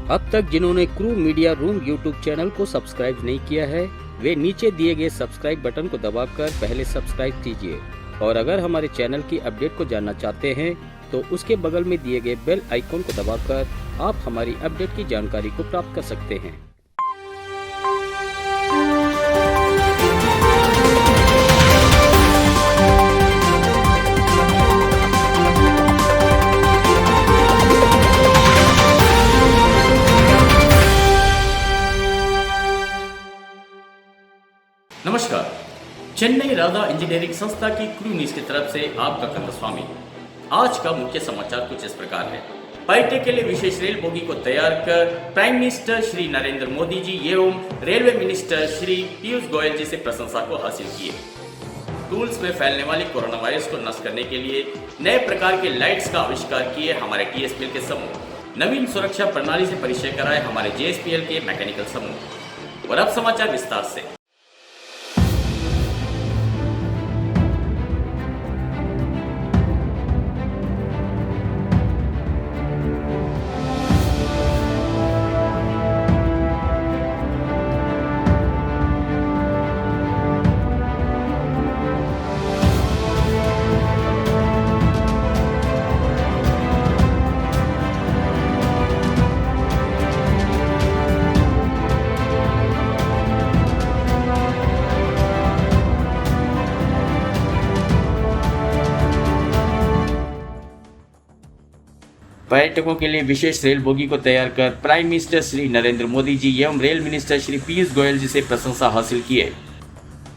अब तक जिन्होंने crew media room YouTube channel को सब्सक्राइब नहीं किया है, वे नीचे दिए गए सब्सक्राइब बटन को दबाकर पहले सब्सक्राइब कीजिए और अगर हमारे चैनल की अपडेट को जानना चाहते हैं तो उसके बगल में दिए गए बेल आइकॉन को दबाकर आप हमारी अपडेट की जानकारी को प्राप्त कर सकते हैं। नमस्कार, चेन्नई राधा इंजीनियरिंग संस्था की क्रू न्यूज की तरफ से आपका कंदस्वामी। आज का मुख्य समाचार कुछ इस प्रकार है। पर्यटक के लिए विशेष रेल बोगी को तैयार कर प्राइम मिनिस्टर श्री नरेंद्र मोदी जी एवं रेलवे मिनिस्टर श्री पीयूष गोयल जी से प्रशंसा को हासिल किए। टूल्स में फैलने वाली कोरोना वायरस को नष्ट करने के लिए नए प्रकार के लाइट्स का आविष्कार किए हमारे टीएसपीएल के समूह। नवीन सुरक्षा प्रणाली से परिचय कराए हमारे जेएसपीएल के मैकेनिकल समूह। और अब समाचार विस्तार से। पर्यटकों के लिए विशेष रेल बोगी को तैयार कर प्राइम मिनिस्टर श्री नरेंद्र मोदी जी एवं रेल मिनिस्टर श्री पीयूष गोयल जी से प्रशंसा हासिल की है।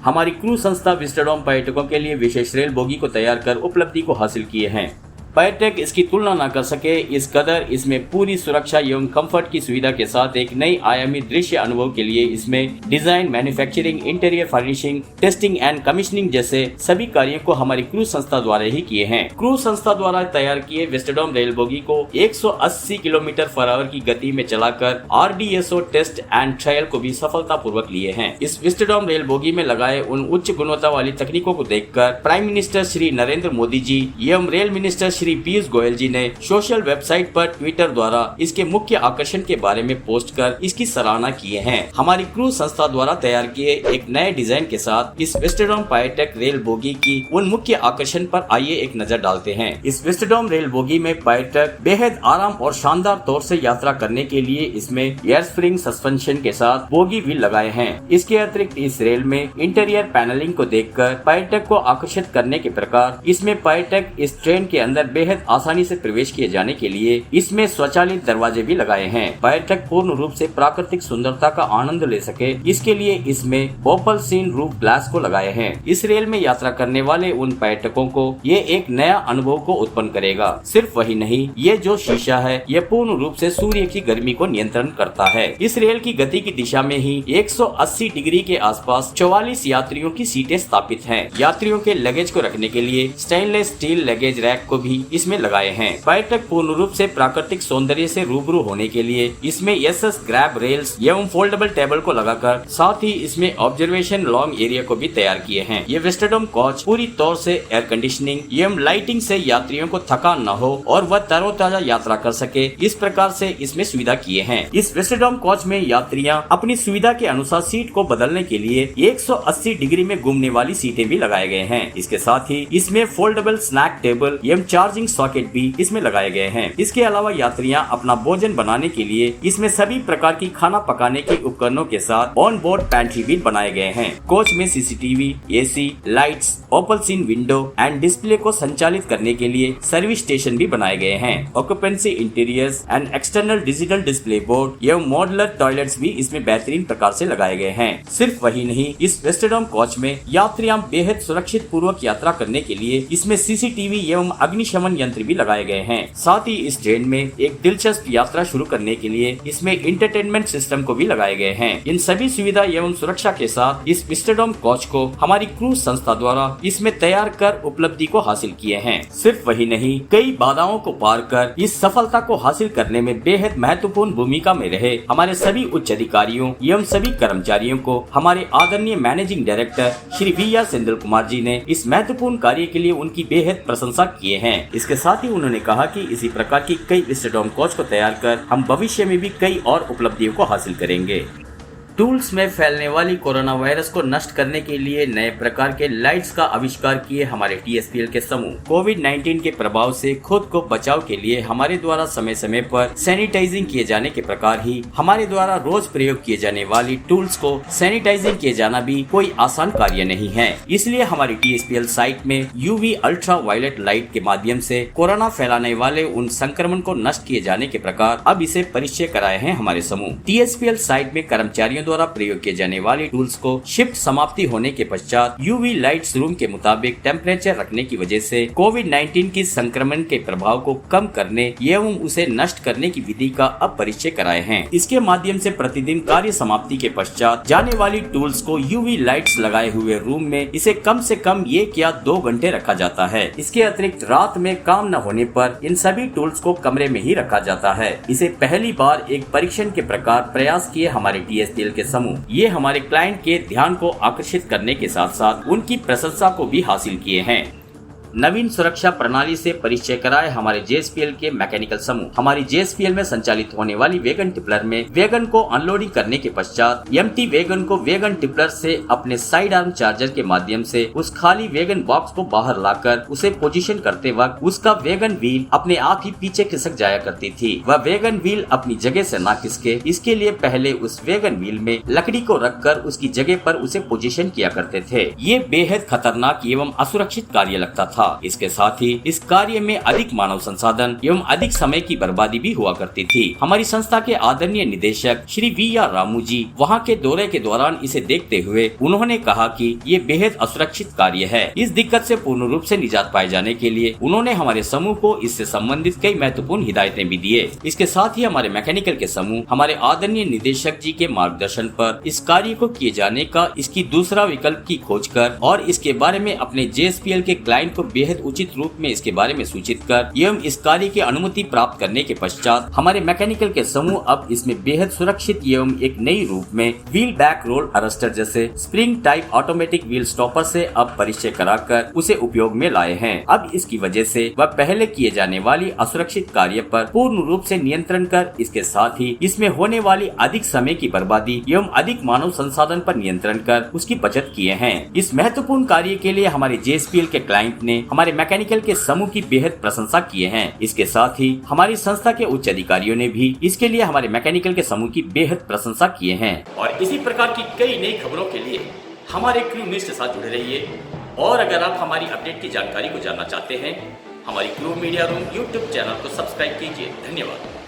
हमारी क्रू संस्था विस्टाडोम पर्यटकों के लिए विशेष रेल बोगी को तैयार कर उपलब्धि को हासिल किए हैं। पर्यटक इसकी तुलना न कर सके इस कदर इसमें पूरी सुरक्षा एवं कंफर्ट की सुविधा के साथ एक नई आयामी दृश्य अनुभव के लिए इसमें design, manufacturing, interior furnishing, testing and commissioning जैसे सभी कार्यों को हमारी क्रू संस्था द्वारा ही किए हैं। क्रू संस्था द्वारा तैयार किए विस्टाडोम रेल बोगी को 180 किलोमीटर/आवर की गति में चलाकर RDSO टेस्ट एंड ट्रायल को भी सफलता पूर्वक लिए हैं। इस विस्टाडोम रेल बोगी में लगाए उन उच्च गुणवत्ता वाली तकनीकों को देखकर प्राइम मिनिस्टर श्री नरेंद्र मोदी जी एवं रेल मिनिस्टर श्री पीयूष गोयल जी ने सोशल वेबसाइट पर ट्विटर द्वारा इसके मुख्य आकर्षण के बारे में पोस्ट कर इसकी सराहना किए हैं। हमारी क्रू संस्था द्वारा तैयार किए एक नए डिजाइन के साथ इस विस्टाडोम पर्यटक रेल बोगी की उन मुख्य आकर्षण पर आइए एक नजर डालते हैं। इस विस्टाडोम रेल बोगी में पर्यटक बेहद आराम और शानदार तौर से यात्रा करने के लिए इसमें एयर स्प्रिंग सस्पेंशन के साथ बोगी व्हील लगाए हैं। इसके अतिरिक्त इस रेल में इंटीरियर पैनलिंग को देखकर पर्यटक को आकर्षित करने के प्रकार इसमें पर्यटक इस ट्रेन के अंदर बेहद आसानी से प्रवेश किए जाने के लिए इसमें स्वचालित दरवाजे भी लगाए हैं। पर्यटक पूर्ण रूप से प्राकृतिक सुंदरता का आनंद ले सके इसके लिए इसमें बोपल सीन रूफ ग्लास को लगाए हैं। इस रेल में यात्रा करने वाले उन पर्यटकों को ये एक नया अनुभव को उत्पन्न करेगा। सिर्फ वही नहीं, ये जो शीशा है ये पूर्ण रूप से सूर्य की गर्मी को नियंत्रण करता है। इस रेल की गति की दिशा में ही 180 डिग्री के आसपास 44 यात्रियों की सीटें स्थापित हैं। यात्रियों के लगेज को रखने के लिए स्टेनलेस स्टील लगेज रैक को भी इसमें लगाए हैं। पर्यटक पूर्ण रूप से प्राकृतिक सौंदर्य से रूबरू होने के लिए इसमें SS ग्रैब रेल्स एवं फोल्डेबल टेबल को लगाकर साथ ही इसमें ऑब्जर्वेशन लॉन्ग एरिया को भी तैयार किए हैं। ये विस्टाडोम कोच पूरी तौर से एयर कंडीशनिंग एवं लाइटिंग से यात्रियों को थकान न हो और वह तरोताजा यात्रा कर सके, इस प्रकार से इसमें सुविधा किए हैं। इस विस्टाडोम कोच में यात्रियां अपनी सुविधा के अनुसार सीट को बदलने के लिए 180 डिग्री में घूमने वाली सीटें भी लगाए गए हैं। इसके साथ ही इसमें फोल्डेबल स्नैक टेबल एवं चार्जिंग सॉकेट भी इसमें लगाए गए हैं। इसके अलावा यात्रियां अपना भोजन बनाने के लिए इसमें सभी प्रकार की खाना पकाने के उपकरणों के साथ ऑन बोर्ड पैंट्री भी बनाए गए हैं। कोच में CCTV, AC, लाइट्स, ओपल सीन विंडो एंड डिस्प्ले को संचालित करने के लिए सर्विस स्टेशन भी बनाए गए हैं। Occupancy interiors and external digital display board एवं मॉड्यूलर टॉयलेट्स भी इसमें बेहतरीन प्रकार से लगाए गए हैं। सिर्फ वही नहीं, इस विस्टाडोम कोच में यात्रियां बेहद सुरक्षित पूर्वक यात्रा करने के लिए इसमें CCTV एवं अग्निशमन यंत्र भी लगाए गए हैं। साथ ही इस ट्रेन में एक दिलचस्प यात्रा शुरू करने के लिए इसमें इंटरटेनमेंट सिस्टम को भी लगाए गए हैं। इन सभी सुविधा एवं सुरक्षा के साथ इस विस्टाडोम कोच को हमारी क्रूज संस्था द्वारा इसमें तैयार कर उपलब्धि को हासिल किए हैं। सिर्फ वही नहीं, कई बाधाओं को पार कर इस सफलता को हासिल करने में बेहद महत्वपूर्ण भूमिका में रहे हमारे सभी उच्च अधिकारियों एवं सभी कर्मचारियों को हमारे आदरणीय managing director Shri VR Senthil Kumar ji ने इस महत्वपूर्ण कार्य के लिए उनकी बेहद प्रशंसा किए हैं। इसके साथ ही उन्होंने कहा कि इसी प्रकार की कई विस्टाडोम कोच को तैयार कर हम भविष्य में भी कई और उपलब्धियों को हासिल करेंगे। टूल्स में फैलने वाली कोरोना वायरस को नष्ट करने के लिए नए प्रकार के लाइट्स का आविष्कार किए हमारे टीएसपीएल के समूह। कोविड-19 के प्रभाव से खुद को बचाव के लिए हमारे द्वारा समय समय पर सैनिटाइजिंग किए जाने के प्रकार ही हमारे द्वारा रोज प्रयोग किए जाने वाली टूल्स को सैनिटाइजिंग किए जाना भी कोई आसान कार्य नहीं है। इसलिए हमारी टीएसपीएल साइट में यूवी अल्ट्रा वायलेट लाइट के माध्यम से कोरोना फैलाने वाले उन संक्रमण को नष्ट किए जाने के प्रकार अब इसे परिचय कराए हैं हमारे समूह। टीएसपीएल साइट में कर्मचारियों द्वारा प्रयोग किए जाने वाली टूल्स को शिफ्ट समाप्ति होने के पश्चात यूवी लाइट्स रूम के मुताबिक टेम्परेचर रखने की वजह से कोविड-19 की संक्रमण के प्रभाव को कम करने एवं उसे नष्ट करने की विधि का अब परिचय कराए हैं। इसके माध्यम से प्रतिदिन कार्य समाप्ति के पश्चात जाने वाली टूल्स को यूवी लाइट्स लगाए हुए रूम में इसे कम से कम 1 या 2 घंटे रखा जाता है। इसके अतिरिक्त रात में काम न होने पर इन सभी टूल्स को कमरे में ही रखा जाता है। इसे पहली बार एक परीक्षण के प्रकार प्रयास किए हमारे टीएसपीएल के समूह। ये हमारे क्लाइंट के ध्यान को आकर्षित करने के साथ साथ उनकी प्रशंसा को भी हासिल किए हैं। नवीन सुरक्षा प्रणाली से परिचय कराए हमारे जेएसपीएल के मैकेनिकल समूह। हमारी जेएसपीएल में संचालित होने वाली वैगन टिपलर में वैगन को अनलोडिंग करने के पश्चात एम्प्टी वैगन को वैगन टिपलर से अपने साइड आर्म चार्जर के माध्यम से उस खाली वैगन बॉक्स को बाहर लाकर उसे पोजीशन करते वक्त उसका वैगन व्हील अपने आप ही पीछे खिसक जाया करती थी। वह वैगन व्हील अपनी जगह से ना खिसके इसके लिए पहले उस वैगन व्हील में लकड़ी को रखकर उसकी जगह पर उसे पोजीशन किया करते थे। ये बेहद खतरनाक एवं असुरक्षित कार्य लगता था। इसके साथ ही इस कार्य में अधिक मानव संसाधन एवं अधिक समय की बर्बादी भी हुआ करती थी। हमारी संस्था के आदरणीय निदेशक श्री वी.आर. रामू जी वहाँ के दौरे के दौरान इसे देखते हुए उन्होंने कहा कि ये बेहद असुरक्षित कार्य है। इस दिक्कत से पूर्ण रूप से निजात पाए जाने के लिए उन्होंने हमारे समूह को इससे संबंधित कई महत्वपूर्ण हिदायतें भी दिए। इसके साथ ही हमारे मैकेनिकल के समूह हमारे आदरणीय निदेशक जी के मार्गदर्शन पर इस कार्य को किए जाने का इसकी दूसरा विकल्प की खोज कर और इसके बारे में अपने जेएसपीएल के क्लाइंट को बेहद उचित रूप में इसके बारे में सूचित कर एवं इस कार्य की अनुमति प्राप्त करने के पश्चात हमारे मैकेनिकल के समूह अब इसमें बेहद सुरक्षित एवं एक नई रूप में व्हील बैक रोल अरेस्टर जैसे spring type automatic wheel stopper से अब परिचय कराकर उसे उपयोग में लाए हैं। अब इसकी वजह से वह पहले किए जाने वाली असुरक्षित कार्य पर पूर्ण रूप से नियंत्रण कर इसके साथ ही इसमें होने वाली अधिक समय की बर्बादी एवं अधिक मानव संसाधन पर नियंत्रण कर उसकी बचत किए हैं। इस महत्वपूर्ण कार्य के लिए हमारे जेएसपीएल के क्लाइंट ने हमारे मैकेनिकल के समूह की बेहद प्रशंसा किए हैं। इसके साथ ही हमारी संस्था के उच्च अधिकारियों ने भी इसके लिए हमारे मैकेनिकल के समूह की बेहद प्रशंसा किए हैं। और इसी प्रकार की कई नई खबरों के लिए हमारे क्रू न्यूज़ के साथ जुड़े रहिए। और अगर आप हमारी अपडेट की जानकारी को जानना चाहते हैं हमारी crew media room YouTube channel को सब्सक्राइब कीजिए। धन्यवाद।